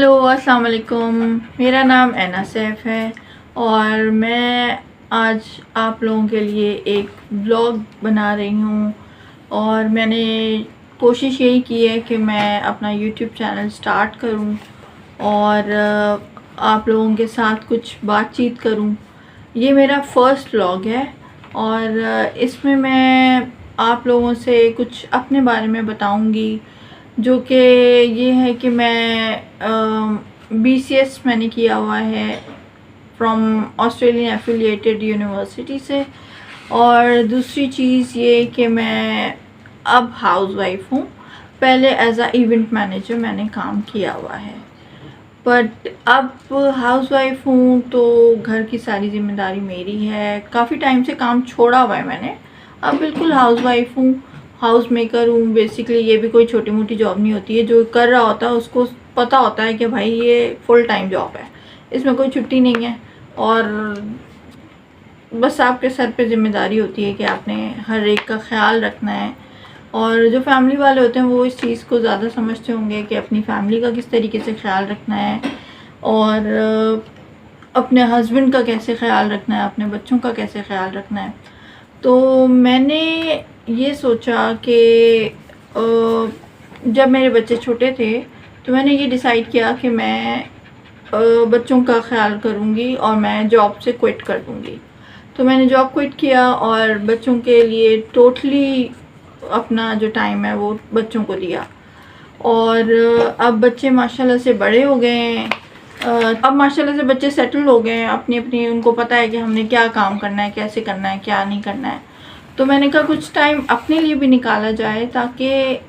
Hello अस्सलाम वालेकुम। मेरा नाम ऐना सैफ है और मैं आज आप लोगों के लिए एक व्लॉग बना रही हूँ। और मैंने कोशिश यही की है कि मैं अपना यूट्यूब चैनल स्टार्ट करूँ और आप लोगों के साथ कुछ बातचीत करूँ। ये मेरा फर्स्ट व्लॉग है और इसमें मैं आप लोगों से कुछ अपने बारे में बताऊँगी, जो कि ये है कि मैं BCS मैंने किया हुआ है फ्रॉम ऑस्ट्रेलियन एफिलिएटेड यूनिवर्सिटी से। और दूसरी चीज़ ये कि मैं अब हाउसवाइफ हूँ। पहले एज अ इवेंट मैनेजर मैंने काम किया हुआ है, बट अब हाउसवाइफ हूँ तो घर की सारी जिम्मेदारी मेरी है। काफ़ी टाइम से काम छोड़ा हुआ है मैंने, अब बिल्कुल हाउसवाइफ हूँ, हाउस मेकर हूँ। बेसिकली ये भी कोई छोटी मोटी जॉब नहीं होती है। जो कर रहा होता है उसको पता होता है कि भाई ये फुल टाइम जॉब है, इसमें कोई छुट्टी नहीं है और बस आपके सर पे जिम्मेदारी होती है कि आपने हर एक का ख्याल रखना है। और जो फैमिली वाले होते हैं वो इस चीज़ को ज़्यादा समझते होंगे कि अपनी फैमिली का किस तरीके से ख्याल रखना है और अपने हस्बैंड का कैसे ख्याल रखना है, अपने बच्चों का कैसे ख्याल रखना है। तो मैंने ये सोचा कि जब मेरे बच्चे छोटे थे तो मैंने ये डिसाइड किया कि मैं बच्चों का ख्याल करूँगी और मैं जॉब से क्विट कर दूँगी। तो मैंने जॉब क्विट किया और बच्चों के लिए टोटली अपना जो टाइम है वो बच्चों को दिया। और अब बच्चे माशाल्लाह से बड़े हो गए हैं। अब माशाल्लाह से बच्चे सेटल हो गए हैं, अपनी अपनी उनको पता है कि हमने क्या काम करना है, कैसे करना है, क्या नहीं करना है। तो मैंने कहा कुछ टाइम अपने लिए भी निकाला जाए ताकि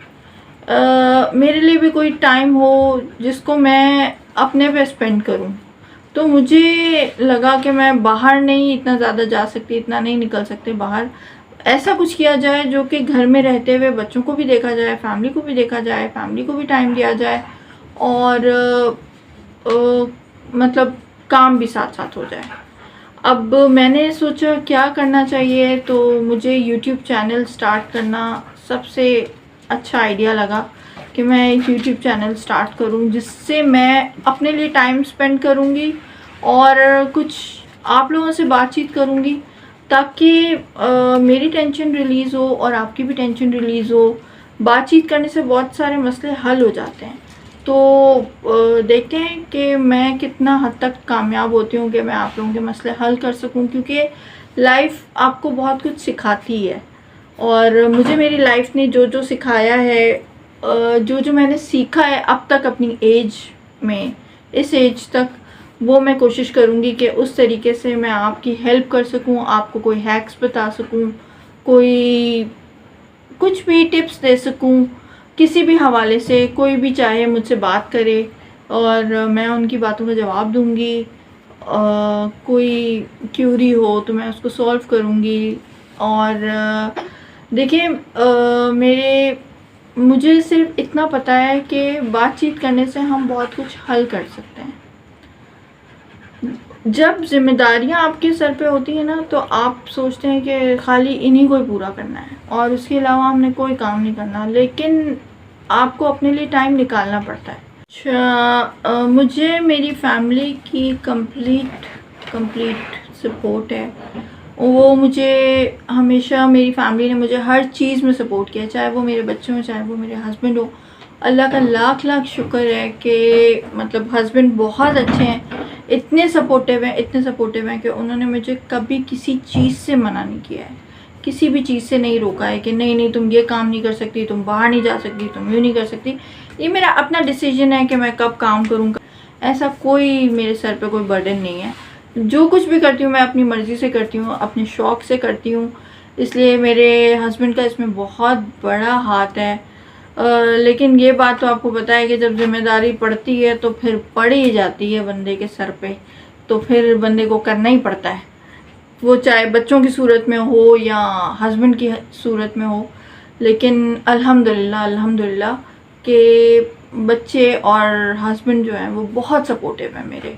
मेरे लिए भी कोई टाइम हो जिसको मैं अपने पे स्पेंड करूं। तो मुझे लगा कि मैं बाहर नहीं इतना ज़्यादा जा सकती, इतना नहीं निकल सकते बाहर। ऐसा कुछ किया जाए जो कि घर में रहते हुए बच्चों को भी देखा जाए, फैमिली को भी देखा जाए, फैमिली को भी टाइम दिया जाए और मतलब काम भी साथ साथ हो जाए। अब मैंने सोचा क्या करना चाहिए, तो मुझे यूट्यूब चैनल स्टार्ट करना सबसे अच्छा आइडिया लगा कि मैं एक यूट्यूब चैनल स्टार्ट करूं जिससे मैं अपने लिए टाइम स्पेंड करूंगी और कुछ आप लोगों से बातचीत करूंगी ताकि मेरी टेंशन रिलीज़ हो और आपकी भी टेंशन रिलीज़ हो। बातचीत करने से बहुत सारे मसले हल हो जाते हैं। तो देखते हैं कि मैं कितना हद तक कामयाब होती हूँ कि मैं आप लोगों के मसले हल कर सकूँ, क्योंकि लाइफ आपको बहुत कुछ सिखाती है और मुझे मेरी लाइफ ने जो जो सिखाया है, जो जो मैंने सीखा है अब तक अपनी एज में, इस एज तक, वो मैं कोशिश करूँगी कि उस तरीके से मैं आपकी हेल्प कर सकूँ, आपको कोई हैक्स बता सकूँ, कोई कुछ भी टिप्स दे सकूँ किसी भी हवाले से। कोई भी चाहे मुझसे बात करे और मैं उनकी बातों का जवाब दूँगी। कोई क्यूरी हो तो मैं उसको सॉल्व करूँगी। और देखिए मुझे सिर्फ इतना पता है कि बातचीत करने से हम बहुत कुछ हल कर सकते हैं। जब जिम्मेदारियां आपके सर पे होती है ना, तो आप सोचते हैं कि खाली इन्हीं को ही पूरा करना है और उसके अलावा हमने कोई काम नहीं करना, लेकिन आपको अपने लिए टाइम निकालना पड़ता है। अच्छा, मुझे मेरी फैमिली की कंप्लीट सपोर्ट है। वो मुझे हमेशा, मेरी फैमिली ने मुझे हर चीज़ में सपोर्ट किया, चाहे वो मेरे बच्चे हों, चाहे वो मेरे हस्बैंड हो। अल्लाह का लाख लाख शुक्र है कि मतलब हस्बैंड बहुत अच्छे हैं, इतने सपोर्टिव हैं कि उन्होंने मुझे कभी किसी चीज़ से मना नहीं किया है, किसी भी चीज़ से नहीं रोका है कि नहीं नहीं तुम ये काम नहीं कर सकती, तुम बाहर नहीं जा सकती, तुम यूँ नहीं कर सकती। ये मेरा अपना डिसीजन है कि मैं कब काम करूँगा। ऐसा कोई मेरे सर पे कोई बर्डन नहीं है। जो कुछ भी करती हूँ मैं अपनी मर्ज़ी से करती हूँ, अपने शौक़ से करती हूँ, इसलिए मेरे हस्बैंड का इसमें बहुत बड़ा हाथ है। लेकिन ये बात तो आपको पता है कि जब जिम्मेदारी पड़ती है तो फिर पड़ ही जाती है बंदे के सर पे, तो फिर बंदे को करना ही पड़ता है, वो चाहे बच्चों की सूरत में हो या हस्बैंड की सूरत में हो। लेकिन अल्हम्दुलिल्लाह कि बच्चे और हस्बैंड जो हैं वो बहुत सपोर्टिव हैं मेरे।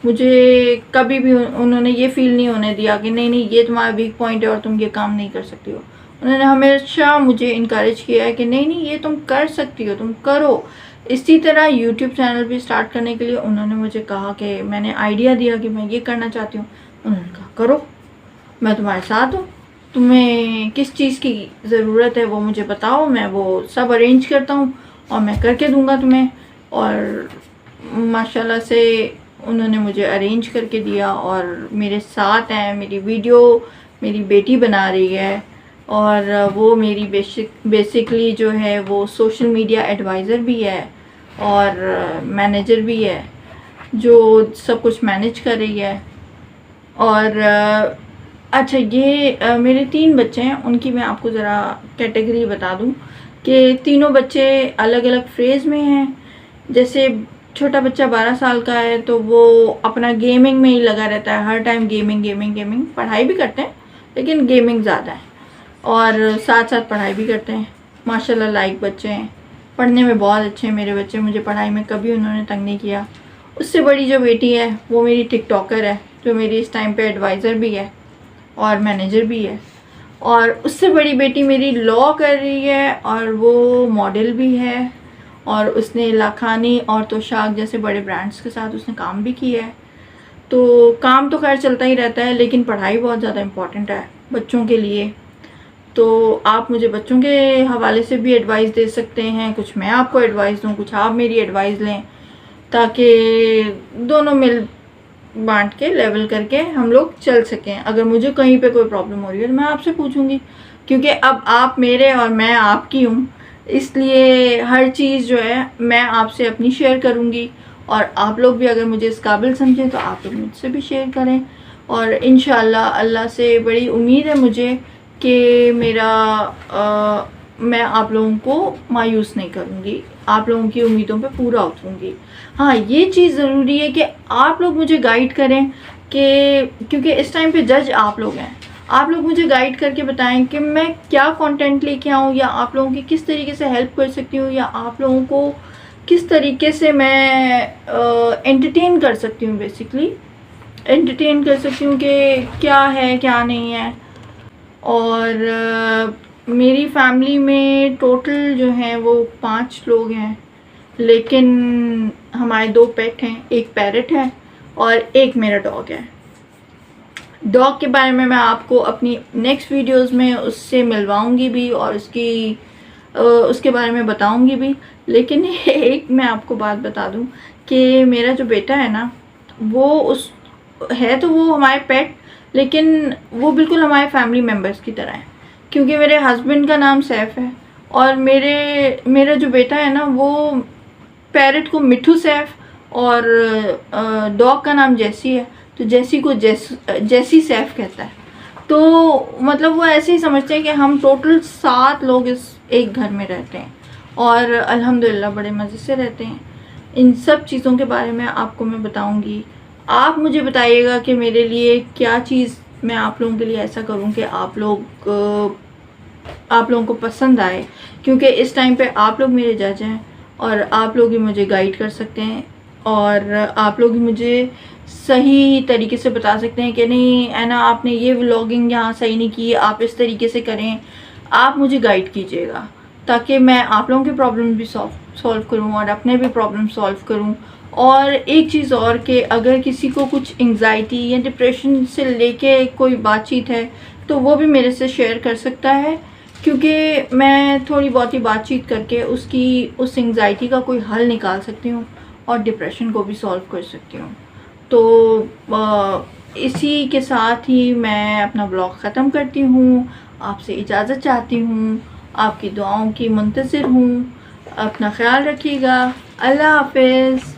मुझे कभी भी उन्होंने ये फ़ील नहीं होने दिया कि नहीं नहीं ये तुम्हारा वीक पॉइंट है और तुम ये काम नहीं कर सकती हो। उन्होंने हमेशा मुझे इनकरेज किया है कि नहीं नहीं ये तुम कर सकती हो, तुम करो, इसी तरह यूट्यूब चैनल भी स्टार्ट करने के लिए उन्होंने मुझे कहा कि मैंने आइडिया दिया कि मैं ये करना चाहती हूँ। उन्होंने कहा करो, मैं तुम्हारे साथ हूँ, तुम्हें किस चीज़ की ज़रूरत है वो मुझे बताओ, मैं वो सब अरेंज करता हूँ और मैं करके दूँगा तुम्हें। और माशाल्लाह से उन्होंने मुझे अरेंज करके दिया और मेरे साथ हैं। मेरी वीडियो मेरी बेटी बना रही है और वो मेरी बेसिकली जो है वो सोशल मीडिया एडवाइज़र भी है और मैनेजर भी है, जो सब कुछ मैनेज कर रही है। और अच्छा, ये मेरे 3 बच्चे हैं, उनकी मैं आपको ज़रा कैटेगरी बता दूं कि तीनों बच्चे अलग अलग फेज़ में हैं। जैसे छोटा बच्चा 12 साल का है तो वो अपना गेमिंग में ही लगा रहता है, हर टाइम गेमिंग गेमिंग गेमिंग। पढ़ाई भी करते हैं लेकिन गेमिंग ज़्यादा है, और साथ साथ पढ़ाई भी करते हैं। माशाल्लाह लाइक बच्चे हैं, पढ़ने में बहुत अच्छे हैं मेरे बच्चे, मुझे पढ़ाई में कभी उन्होंने तंग नहीं किया। उससे बड़ी जो बेटी है वो मेरी टिकटॉकर है, जो मेरी इस टाइम पे एडवाइज़र भी है और मैनेजर भी है। और उससे बड़ी बेटी मेरी लॉ कर रही है और वो मॉडल भी है, और उसने लाखानी और तोशाक जैसे बड़े ब्रांड्स के साथ उसने काम भी किया है। तो काम तो खैर चलता ही रहता है, लेकिन पढ़ाई बहुत ज़्यादा इम्पॉर्टेंट है बच्चों के लिए। तो आप मुझे बच्चों के हवाले से भी एडवाइस दे सकते हैं, कुछ मैं आपको एडवाइस दूँ, कुछ आप मेरी एडवाइस लें, ताकि दोनों मिल बांट के लेवल करके हम लोग चल सकें। अगर मुझे कहीं पे कोई प्रॉब्लम हो रही है तो मैं आपसे पूछूंगी, क्योंकि अब आप मेरे और मैं आपकी हूँ, इसलिए हर चीज़ जो है मैं आपसे अपनी शेयर करूँगी। और आप लोग भी अगर मुझे इस काबिल समझें तो आप लोग मुझसे भी शेयर करें। और इंशाल्लाह अल्लाह से बड़ी उम्मीद है मुझे कि मैं आप लोगों को मायूस नहीं करूँगी, आप लोगों की उम्मीदों पे पूरा उतरूँगी। हाँ, ये चीज़ ज़रूरी है कि आप लोग मुझे गाइड करें, कि क्योंकि इस टाइम पे जज आप लोग हैं। आप लोग मुझे गाइड करके बताएं कि मैं क्या कंटेंट लेके आऊँ, या आप लोगों की किस तरीके से हेल्प कर सकती हूँ, या आप लोगों को किस तरीके से मैं एंटरटेन कर सकती हूँ। बेसिकली एंटरटेन कर सकती हूँ कि क्या है क्या नहीं है। और मेरी फैमिली में टोटल जो हैं वो 5 लोग हैं, लेकिन हमारे 2 पेट हैं, एक पैरट है और एक मेरा डॉग है। डॉग के बारे में मैं आपको अपनी नेक्स्ट वीडियोस में उससे मिलवाऊंगी भी और उसके बारे में बताऊंगी भी। लेकिन एक मैं आपको बात बता दूं कि मेरा जो बेटा है ना, वो तो वो हमारे पेट, लेकिन वो बिल्कुल हमारे फैमिली मेम्बर्स की तरह है, क्योंकि मेरे हस्बैंड का नाम सैफ है और मेरा जो बेटा है ना, वो पैरट को मिठू सैफ और डॉग का नाम जैसी है तो जैसी को जैसी सैफ कहता है। तो मतलब वो ऐसे ही समझते हैं कि हम टोटल 7 लोग इस एक घर में रहते हैं और अल्हम्दुलिल्लाह बड़े मज़े से रहते हैं। इन सब चीज़ों के बारे में आपको मैं बताऊंगी। आप मुझे बताइएगा कि मेरे लिए क्या चीज़ मैं आप लोगों के लिए ऐसा करूं कि आप लोगों को पसंद आए, क्योंकि इस टाइम पे आप लोग मेरे जज हैं और आप लोग ही मुझे गाइड कर सकते हैं और आप लोग ही मुझे सही तरीके से बता सकते हैं कि नहीं है ना, आपने ये व्लॉगिंग यहाँ सही नहीं की, आप इस तरीके से करें। आप मुझे गाइड कीजिएगा ताकि मैं आप लोगों के प्रॉब्लम भी सॉल्व करूँ और अपने भी प्रॉब्लम सॉल्व करूँ। और एक चीज़ और कि अगर किसी को कुछ एंग्जाइटी या डिप्रेशन से लेके कोई बातचीत है तो वो भी मेरे से शेयर कर सकता है, क्योंकि मैं थोड़ी बहुत ही बातचीत करके उस एंग्जाइटी का कोई हल निकाल सकती हूँ और डिप्रेशन को भी सॉल्व कर सकती हूँ। तो इसी के साथ ही मैं अपना ब्लॉग ख़त्म करती हूँ, आपसे इजाज़त चाहती हूँ, आपकी दुआओं की मुंतज़िर हूँ। अपना ख्याल रखिएगा। अल्लाह हाफ़िज़।